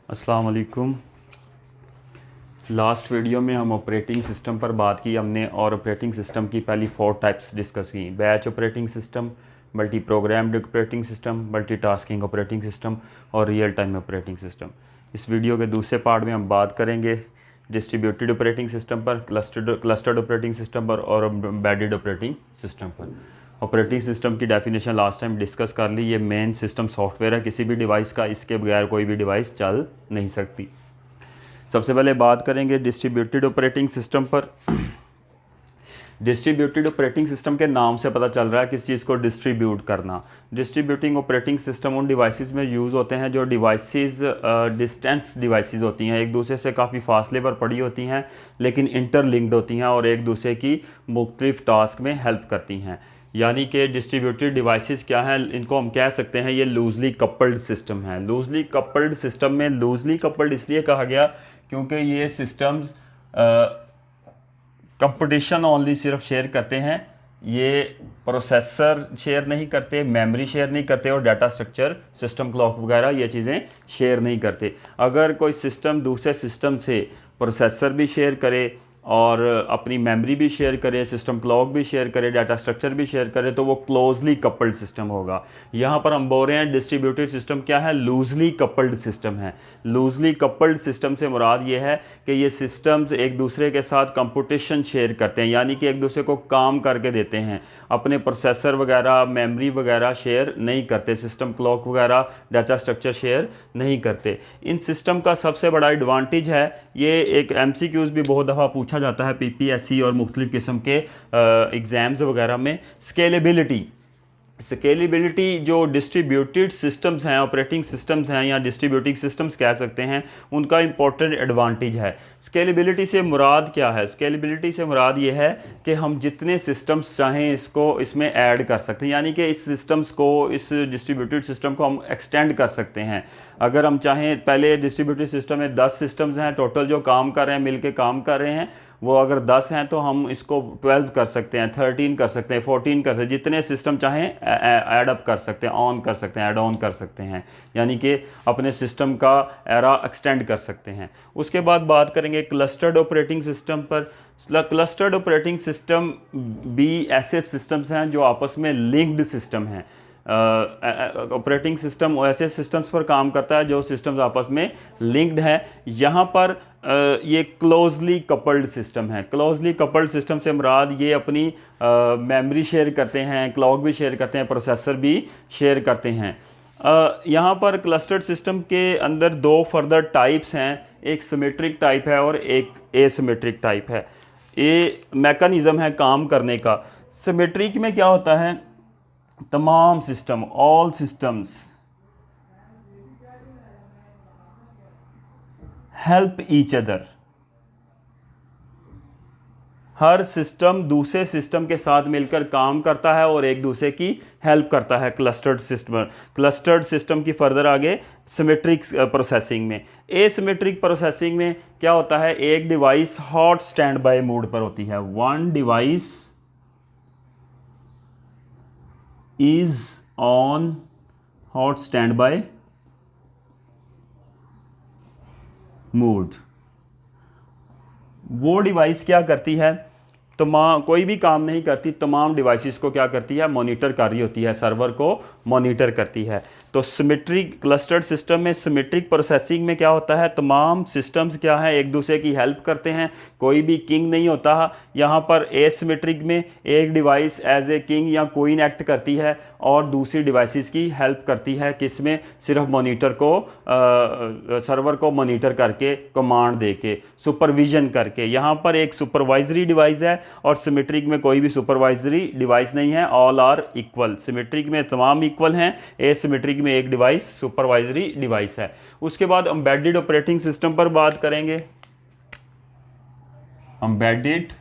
अस्सलाम वालेकुम। Last video में हम ऑपरेटिंग सिस्टम पर बात की हमने और ऑपरेटिंग सिस्टम की पहली 4 टाइप्स डिस्कस की। Batch operating system, multi programmed operating system, multi tasking operating system और रियल टाइम ऑपरेटिंग सिस्टम। इस वीडियो के दूसरे पार्ट में हम बात करेंगे डिस्ट्रीब्यूटेड ऑपरेटिंग सिस्टम पर, क्लस्टर्ड ऑपरेटिंग सिस्टम पर और एम्बेडेड ऑपरेटिंग सिस्टम पर। ऑपरेटिंग सिस्टम की डेफिनेशन लास्ट टाइम डिस्कस कर ली। ये मेन सिस्टम सॉफ्टवेयर है किसी भी डिवाइस का, इसके बगैर कोई भी डिवाइस चल नहीं सकती। सबसे पहले बात करेंगे डिस्ट्रीब्यूटेड ऑपरेटिंग सिस्टम पर। डिस्ट्रीब्यूटेड ऑपरेटिंग सिस्टम के नाम से पता चल रहा है किस चीज़ को डिस्ट्रीब्यूट करना। डिस्ट्रीब्यूटिंग ऑपरेटिंग सिस्टम उन डिवाइसेस में यूज़ होते हैं जो डिवाइसेस डिस्टेंस डिवाइसेस होती हैं, एक दूसरे से काफ़ी फासले पर पड़ी होती हैं लेकिन इंटरलिंक्ड होती हैं और एक दूसरे की मुख्तलिफ टास्क में हेल्प करती हैं। यानी कि डिस्ट्रीब्यूटेड डिवाइसेस क्या हैं, इनको हम कह सकते हैं ये लूजली कपल्ड सिस्टम है। लूजली कपल्ड सिस्टम में लूजली कपल्ड इसलिए कहा गया क्योंकि ये सिस्टम्स कंपटीशन ओनली सिर्फ शेयर करते हैं। ये प्रोसेसर शेयर नहीं करते, मेमोरी शेयर नहीं करते और डाटा स्ट्रक्चर, सिस्टम क्लॉक वगैरह ये चीज़ें शेयर नहीं करते। अगर कोई सिस्टम दूसरे सिस्टम से प्रोसेसर भी शेयर करे और अपनी मेमोरी भी शेयर करे, सिस्टम क्लॉक भी शेयर करे, डाटा स्ट्रक्चर भी शेयर करे तो वो क्लोजली कपल्ड सिस्टम होगा। यहाँ पर हम बोल रहे हैं डिस्ट्रीब्यूटेड सिस्टम क्या है, लूजली कपल्ड सिस्टम है। लूजली कपल्ड सिस्टम से मुराद ये है कि ये सिस्टम्स एक दूसरे के साथ कंप्यूटेशन शेयर करते हैं, यानी कि एक दूसरे को काम करके देते हैं। अपने प्रोसेसर वगैरह, मेमोरी वगैरह शेयर नहीं करते, सिस्टम क्लॉक वगैरह, डाटा स्ट्रक्चर शेयर नहीं करते। इन सिस्टम का सबसे बड़ा एडवांटेज है, ये एक MCQs भी बहुत दफ़ा पूछा जाता है PPSC और मुख्तलिफ़ किस्म के एग्ज़ाम्स वगैरह में। स्केलेबिलिटी जो डिस्ट्रीब्यूटेड सिस्टम्स हैं, ऑपरेटिंग सिस्टम्स हैं या डिस्ट्रीब्यूटिंग सिस्टम्स कह सकते हैं, उनका इंपॉर्टेंट एडवांटेज है। स्केलेबिलिटी से मुराद क्या है? स्केलेबिलिटी से मुराद ये है कि हम जितने सिस्टम्स चाहें इसमें ऐड कर सकते हैं, यानी कि इस सिस्टम्स को, इस डिस्ट्रीब्यूटेड सिस्टम को हम एक्सटेंड कर सकते हैं। अगर हम चाहें, पहले डिस्ट्रीब्यूटेड सिस्टम में 10 सिस्टम्स हैं टोटल जो काम कर रहे हैं, मिल के काम कर रहे हैं, वो अगर 10 हैं तो हम इसको 12 कर सकते हैं, 13 कर सकते हैं, 14 कर सकते हैं, जितने सिस्टम चाहें ऐड अप कर सकते हैं, ऑन कर सकते हैं, ऐड ऑन कर सकते हैं, यानी कि अपने सिस्टम का एरा एक्सटेंड कर सकते हैं। उसके बाद बात करेंगे क्लस्टर्ड ऑपरेटिंग सिस्टम पर। क्लस्टर्ड ऑपरेटिंग सिस्टम भी ऐसे सिस्टम्स हैं जो आपस में लिंक्ड सिस्टम हैं। ऑपरेटिंग सिस्टम ऐसे सिस्टम्स पर काम करता है जो सिस्टम्स आपस में लिंक्ड हैं। यहाँ पर ये क्लोजली कपल्ड सिस्टम है। क्लोजली कपल्ड सिस्टम से मुराद ये अपनी मेमोरी शेयर करते हैं, क्लॉक भी शेयर करते हैं, प्रोसेसर भी शेयर करते हैं। यहाँ पर क्लस्टर्ड सिस्टम के अंदर 2 फर्दर टाइप्स हैं, एक सिमेट्रिक टाइप है और एक एसिमेट्रिक टाइप है। ये मैकेनिज़्म है काम करने का। सिमेट्रिक में क्या होता है, तमाम system, all systems help each other. हर सिस्टम दूसरे सिस्टम के साथ मिलकर काम करता है और एक दूसरे की हेल्प करता है। क्लस्टर्ड सिस्टम की फर्दर आगे सिमेट्रिक प्रोसेसिंग में। एसिमेट्रिक प्रोसेसिंग में क्या होता है, एक device hot stand by mode पर होती है। One device is on hot stand by mode. वो डिवाइस क्या करती है, कोई भी काम नहीं करती, तमाम डिवाइसेस को क्या करती है, मॉनिटर कर रही होती है, सर्वर को मॉनिटर करती है। तो सिमेट्रिक क्लस्टर्ड सिस्टम में, सिमेट्रिक प्रोसेसिंग में क्या होता है, तमाम सिस्टम्स क्या है, एक दूसरे की हेल्प करते हैं, कोई भी किंग नहीं होता। यहाँ पर एसिमेट्रिक में एक डिवाइस एज ए किंग या क्वीन एक्ट करती है और दूसरी डिवाइसेस की हेल्प करती है, किसमें, सिर्फ मॉनिटर को, सर्वर को मॉनिटर करके, कमांड दे के, सुपरविजन करके। यहाँ पर एक सुपरवाइजरी डिवाइस है और सिमेट्रिक में कोई भी सुपरवाइजरी डिवाइस नहीं है, ऑल आर इक्वल। सिमेट्रिक में तमाम इक्वल हैं, एसिमेट्रिक में एक डिवाइस सुपरवाइजरी डिवाइस है। उसके बाद एम्बेडेड ऑपरेटिंग सिस्टम पर बात करेंगे। Embedded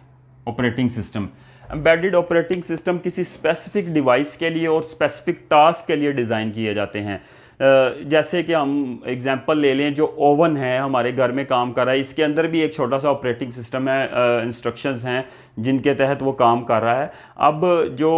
operating system, embedded operating system किसी स्पेसिफिक डिवाइस के लिए और स्पेसिफिक टास्क के लिए डिज़ाइन किए जाते हैं। जैसे कि हम एग्जांपल ले लें, जो ओवन है हमारे घर में काम कर रहा है, इसके अंदर भी एक छोटा सा ऑपरेटिंग सिस्टम है, इंस्ट्रक्शंस हैं जिनके तहत वो काम कर रहा है। अब जो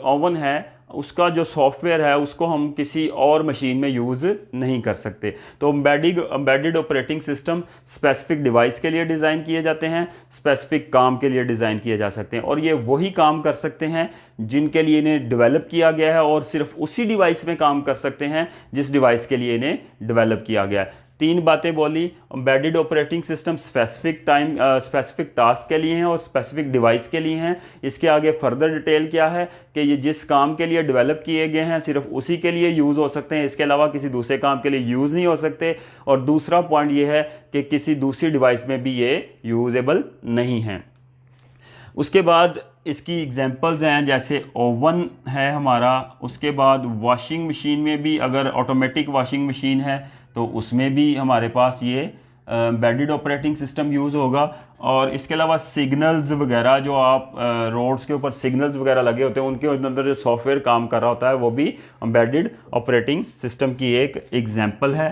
ओवन है उसका जो सॉफ्टवेयर है उसको हम किसी और मशीन में यूज़ नहीं कर सकते। तो embedded operating system specific device के लिए डिज़ाइन किए जाते हैं, स्पेसिफिक काम के लिए डिज़ाइन किए जा सकते हैं, और ये वही काम कर सकते हैं जिनके लिए इन्हें डेवलप किया गया है, और सिर्फ उसी डिवाइस में काम कर सकते हैं जिस डिवाइस के लिए इन्हें डेवलप किया गया है। 3 बातें बोली। Embedded operating system specific task के लिए हैं और स्पेसिफिक डिवाइस के लिए हैं। इसके आगे फर्दर डिटेल क्या है कि ये जिस काम के लिए डेवलप किए गए हैं सिर्फ उसी के लिए यूज़ हो सकते हैं, इसके अलावा किसी दूसरे काम के लिए यूज़ नहीं हो सकते। और दूसरा पॉइंट ये है कि किसी दूसरी डिवाइस में भी ये यूजेबल नहीं हैं। उसके बाद इसकी एग्जांपल्स हैं, जैसे ओवन है हमारा, उसके बाद वॉशिंग मशीन में भी अगर ऑटोमेटिक वॉशिंग मशीन है तो उसमें भी हमारे पास ये एम्बेडेड ऑपरेटिंग सिस्टम यूज़ होगा। और इसके अलावा सिग्नल्स वगैरह, जो आप रोड्स के ऊपर सिग्नल्स वगैरह लगे होते हैं उनके अंदर जो सॉफ्टवेयर काम कर रहा होता है वो भी एम्बेडेड ऑपरेटिंग सिस्टम की एक एग्जांपल है।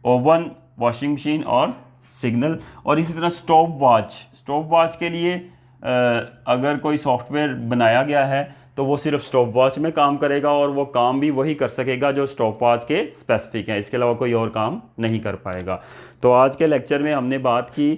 ओवन, वॉशिंग मशीन और सिग्नल। और इसी तरह स्टॉप वॉच के लिए अगर कोई सॉफ्टवेयर बनाया गया है तो वो सिर्फ स्टॉप वॉच में काम करेगा और वो काम भी वही कर सकेगा जो स्टॉप वॉच के स्पेसिफिक हैं, इसके अलावा कोई और काम नहीं कर पाएगा। तो आज के लेक्चर में हमने बात की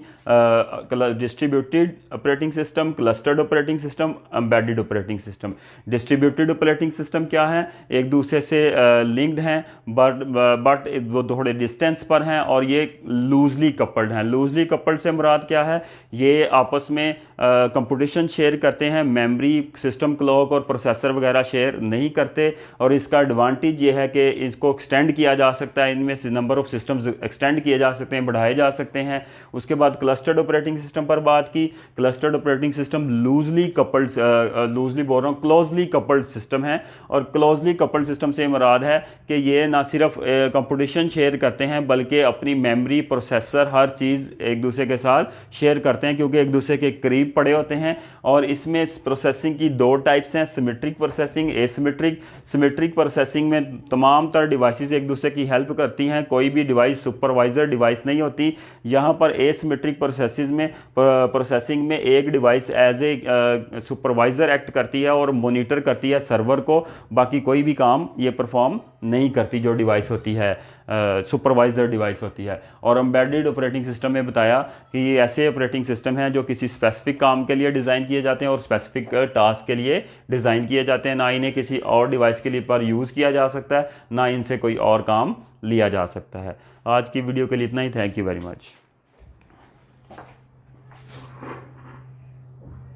distributed operating system, clustered operating system, embedded operating system. Distributed operating system क्या है? एक दूसरे से लिंक्ड हैं बट वो थोड़े डिस्टेंस पर हैं और ये लूजली कपल्ड हैं। लूजली कपल्ड से मुराद क्या है? ये आपस में कंप्यूटेशन शेयर करते हैं, मेमोरी, सिस्टम क्लॉक और प्रोसेसर वगैरह शेयर नहीं करते। और इसका एडवांटेज ये है कि इसको एक्सटेंड किया जा सकता है, इनमें से नंबर ऑफ सिस्टम्स एक्सटेंड किए जा सकते हैं, बढ़ाए जा सकते हैं। उसके बाद क्लस्टर्ड ऑपरेटिंग सिस्टम पर बात की। क्लस्टर्ड ऑपरेटिंग सिस्टम लूजली बोल रहा हूँ, क्लोजली कपल्ड सिस्टम है। और क्लोजली कपल्ड सिस्टम से मुराद है कि ये ना सिर्फ कंप्यूटेशन शेयर करते हैं बल्कि अपनी मेमोरी, प्रोसेसर, हर चीज़ एक दूसरे के साथ शेयर करते हैं क्योंकि एक दूसरे के करीब पड़े होते हैं। और इसमें प्रोसेसिंग की 2 टाइप्स हैं, symmetric processing, asymmetric. Symmetric processing में तमाम तरह डिवाइसेस एक दूसरे की हेल्प करती हैं, कोई भी डिवाइस सुपरवाइजर डिवाइस नहीं होती। यहाँ पर एसिमेट्रिक प्रोसेसिंग में एक device as a supervisor act करती है और मॉनिटर करती है सर्वर को, बाकी कोई भी काम ये परफॉर्म नहीं करती जो डिवाइस होती है, सुपरवाइजर डिवाइस होती है। और एम्बेडेड ऑपरेटिंग सिस्टम में बताया कि ये ऐसे ऑपरेटिंग सिस्टम हैं जो किसी स्पेसिफिक काम के लिए डिज़ाइन किए जाते हैं और स्पेसिफिक टास्क के लिए डिज़ाइन किए जाते हैं, ना इन्हें किसी और डिवाइस के लिए पर यूज़ किया जा सकता है, ना इनसे कोई और काम लिया जा सकता है। आज की वीडियो के लिए इतना ही। Thank you very much.